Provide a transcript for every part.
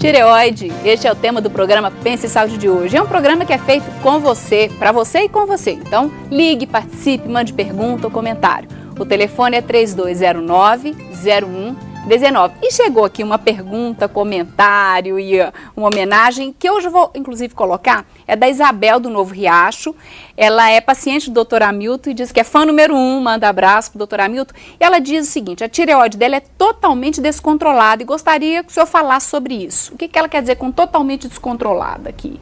Tireoide, este é o tema do programa Pense em Saúde de hoje. É um programa que é feito com você, para você e com você. Então, ligue, participe, mande pergunta ou comentário. O telefone é 3209-0119. E chegou aqui uma pergunta, comentário e uma homenagem que hoje eu vou, inclusive, colocar. É da Isabel, do Novo Riacho. Ela é paciente do Dr. Hamilton e diz que é fã número 1, manda abraço pro Dr. Hamilton. E ela diz o seguinte, a tireoide dela é totalmente descontrolada e gostaria que o senhor falasse sobre isso. O que ela quer dizer com totalmente descontrolada aqui?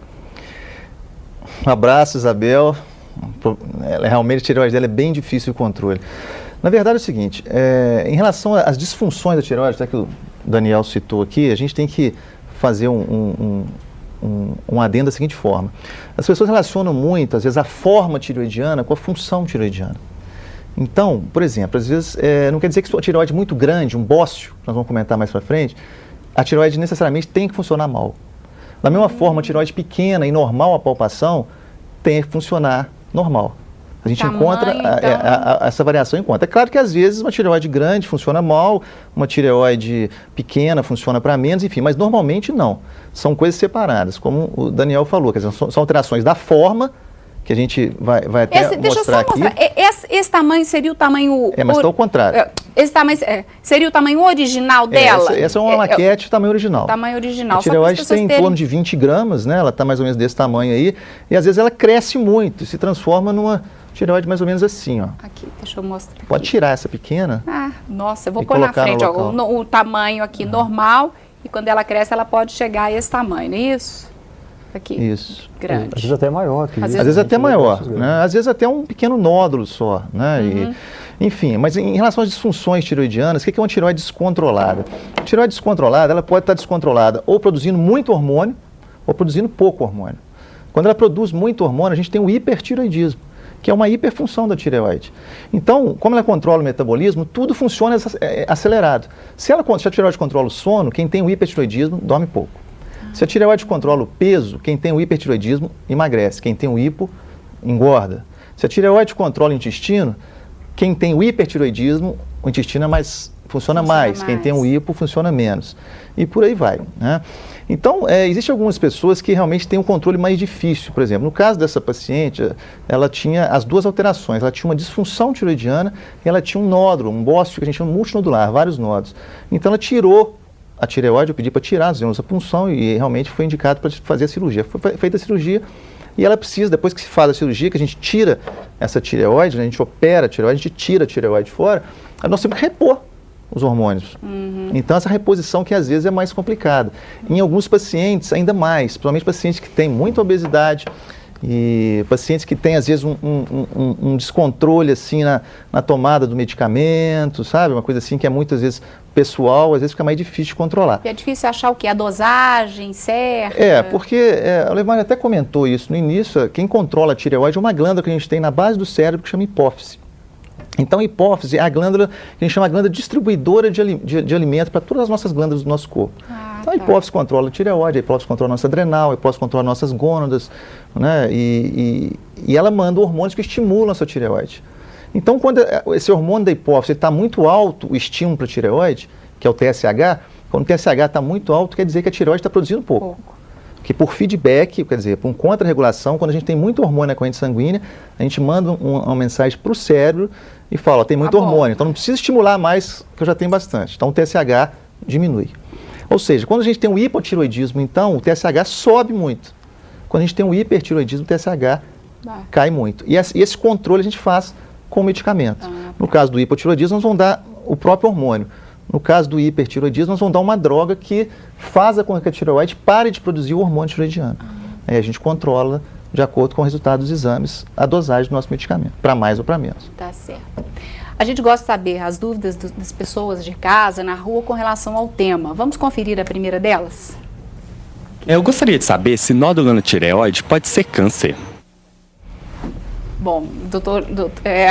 Um abraço, Isabel. Realmente a tireoide dela é bem difícil o controle. Na verdade é o seguinte, em relação às disfunções da tireoide, até que o Daniel citou aqui, a gente tem que fazer um adendo da seguinte forma. As pessoas relacionam muito, às vezes, a forma tireoidiana com a função tireoidiana. Então, por exemplo, às vezes, não quer dizer que se uma tireoide muito grande, um bócio, que nós vamos comentar mais para frente, a tireoide necessariamente tem que funcionar mal. Da mesma forma, a tireoide pequena e normal a palpação tem que funcionar normal. A gente encontra essa variação em conta. É claro que às vezes uma tireoide grande funciona mal, uma tireoide pequena funciona para menos, enfim, mas normalmente não. São coisas separadas, como o Daniel falou, quer dizer, são alterações da forma, que a gente vai até mostrar aqui. Deixa eu só mostrar. Esse tamanho seria o tamanho... mas está ao contrário. Esse tamanho seria o tamanho original dela? Essa é uma maquete tamanho original. Tamanho original. A tireoide tem em torno de 20 gramas, né? Ela está mais ou menos desse tamanho aí, e às vezes ela cresce muito, se transforma numa tireoide mais ou menos assim, ó. Aqui, deixa eu mostrar. Pode tirar essa pequena. Nossa, eu vou pôr na frente o tamanho aqui normal, e quando ela cresce ela pode chegar a esse tamanho, não é isso? Aqui. Isso. Grande. Às vezes até maior. Às vezes até maior, né? Às vezes até um pequeno nódulo só, né? Enfim, mas em relação às disfunções tireoidianas, o que é uma tireoide descontrolada? A tireoide descontrolada, ela pode estar descontrolada ou produzindo muito hormônio, ou produzindo pouco hormônio. Quando ela produz muito hormônio, a gente tem o hipertireoidismo, que é uma hiperfunção da tireoide. Então, como ela controla o metabolismo, tudo funciona acelerado. Se a tireoide controla o sono, quem tem o hipertireoidismo dorme pouco. Se a tireoide controla o peso, quem tem o hipertireoidismo emagrece, quem tem o hipo engorda. Se a tireoide controla o intestino, quem tem o hipertireoidismo, o intestino funciona mais, quem tem o hipo funciona menos. E por aí vai, né? Então, existem algumas pessoas que realmente têm um controle mais difícil. Por exemplo, no caso dessa paciente, ela tinha as duas alterações. Ela tinha uma disfunção tireoidiana e ela tinha um nódulo, um bócio que a gente chama multinodular, vários nódulos. Então, ela tirou a tireoide, eu pedi para tirar, nós fizemos a punção e realmente foi indicado para fazer a cirurgia. Foi feita a cirurgia e ela precisa, depois que se faz a cirurgia, que a gente tira essa tireoide, né, a gente opera a tireoide, a gente tira a tireoide fora, nós temos que repor os hormônios. Então, essa reposição que às vezes é mais complicada. Em alguns pacientes, ainda mais, principalmente pacientes que têm muita obesidade e pacientes que têm, às vezes, um descontrole assim, na tomada do medicamento, sabe? Uma coisa assim que é muitas vezes pessoal, às vezes fica mais difícil de controlar. E é difícil achar o quê? A dosagem certa? Porque a Levane até comentou isso no início, quem controla a tireoide é uma glândula que a gente tem na base do cérebro que chama hipófise. Então, a hipófise é a glândula que a gente chama de glândula distribuidora de alimento para todas as nossas glândulas do nosso corpo. Então, a hipófise controla a tireoide, a hipófise controla a nossa adrenal, a hipófise controla nossas gônadas, né? E ela manda hormônios que estimulam a sua tireoide. Então, quando esse hormônio da hipófise está muito alto, o estímulo para a tireoide, que é o TSH, quando o TSH está muito alto, quer dizer que a tireoide está produzindo pouco. Que por feedback, quer dizer, por contra-regulação, quando a gente tem muito hormônio na corrente sanguínea, a gente manda uma mensagem para o cérebro e fala, tem muito hormônio, então não precisa estimular mais, que eu já tenho bastante. Então o TSH diminui. Ou seja, quando a gente tem um hipotireoidismo, então o TSH sobe muito. Quando a gente tem um hipertireoidismo, o TSH cai muito. E esse controle a gente faz com medicamento. No caso do hipotireoidismo, nós vamos dar o próprio hormônio. No caso do hipertireoidismo, nós vamos dar uma droga que faz com que a tireoide pare de produzir o hormônio tireoidiano. Aí a gente controla, de acordo com o resultado dos exames, a dosagem do nosso medicamento, para mais ou para menos. Tá certo. A gente gosta de saber as dúvidas das pessoas de casa, na rua, com relação ao tema. Vamos conferir a primeira delas? Eu gostaria de saber se nódulo na tireoide pode ser câncer. Bom,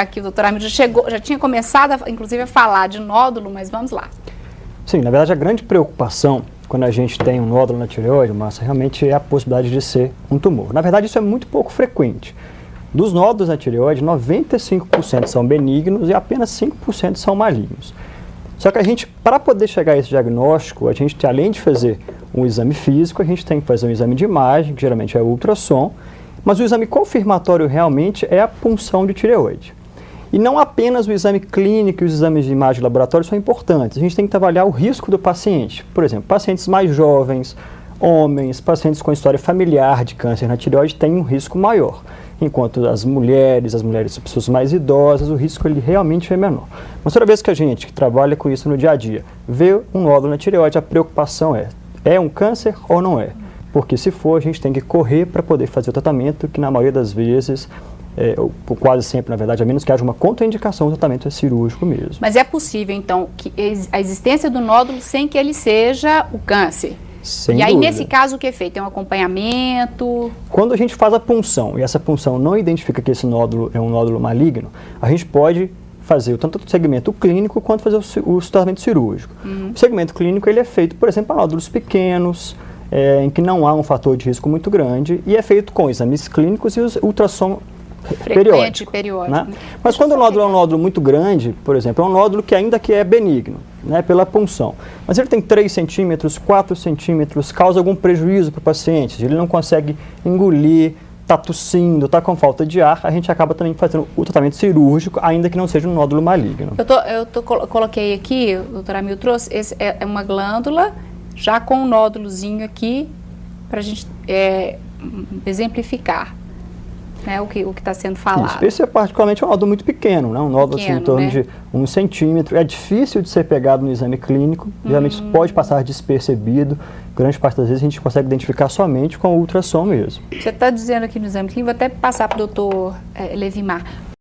aqui o doutor Hamilton já tinha começado, inclusive, a falar de nódulo, mas vamos lá. Sim, na verdade, a grande preocupação quando a gente tem um nódulo na tireoide, Márcia, realmente é a possibilidade de ser um tumor. Na verdade, isso é muito pouco frequente. Dos nódulos na tireoide, 95% são benignos e apenas 5% são malignos. Só que a gente, para poder chegar a esse diagnóstico, a gente, além de fazer um exame físico, a gente tem que fazer um exame de imagem, que geralmente é o ultrassom, mas o exame confirmatório realmente é a punção de tireoide. E não apenas o exame clínico e os exames de imagem de laboratório são importantes, a gente tem que avaliar o risco do paciente. Por exemplo, pacientes mais jovens, homens, pacientes com história familiar de câncer na tireoide têm um risco maior, enquanto as mulheres, as pessoas mais idosas, o risco ele realmente é menor. Mas toda vez que a gente que trabalha com isso no dia a dia vê um nódulo na tireoide, a preocupação é um câncer ou não é? Porque se for, a gente tem que correr para poder fazer o tratamento, que na maioria das vezes, ou quase sempre, na verdade, a menos que haja uma contraindicação, o tratamento é cirúrgico mesmo. Mas é possível, então, que a existência do nódulo sem que ele seja o câncer? Sem e aí, dúvida. nesse caso, o que é feito? É um acompanhamento? Quando a gente faz a punção e essa punção não identifica que esse nódulo é um nódulo maligno, a gente pode fazer tanto o segmento clínico quanto fazer o tratamento cirúrgico. O segmento clínico ele é feito, por exemplo, para nódulos pequenos, em que não há um fator de risco muito grande, e é feito com exames clínicos e os ultrassom periódico. Né? Mas quando o nódulo é um nódulo muito grande, por exemplo, é um nódulo que ainda que é benigno, né, pela punção, mas ele tem 3 centímetros, 4 centímetros, causa algum prejuízo para o paciente, ele não consegue engolir, está tossindo, está com falta de ar, a gente acaba também fazendo o tratamento cirúrgico, ainda que não seja um nódulo maligno. Coloquei aqui, o doutor Amil trouxe, é uma glândula já com um nódulozinho aqui, para a gente exemplificar. O que está sendo falado. Isso. Esse é particularmente um nódulo muito pequeno, né? Um nódulo assim, em torno de 1 centímetro. É difícil de ser pegado no exame clínico, geralmente isso pode passar despercebido. Grande parte das vezes a gente consegue identificar somente com o ultrassom mesmo. Você está dizendo aqui no exame clínico, vou até passar para o doutor Levimar.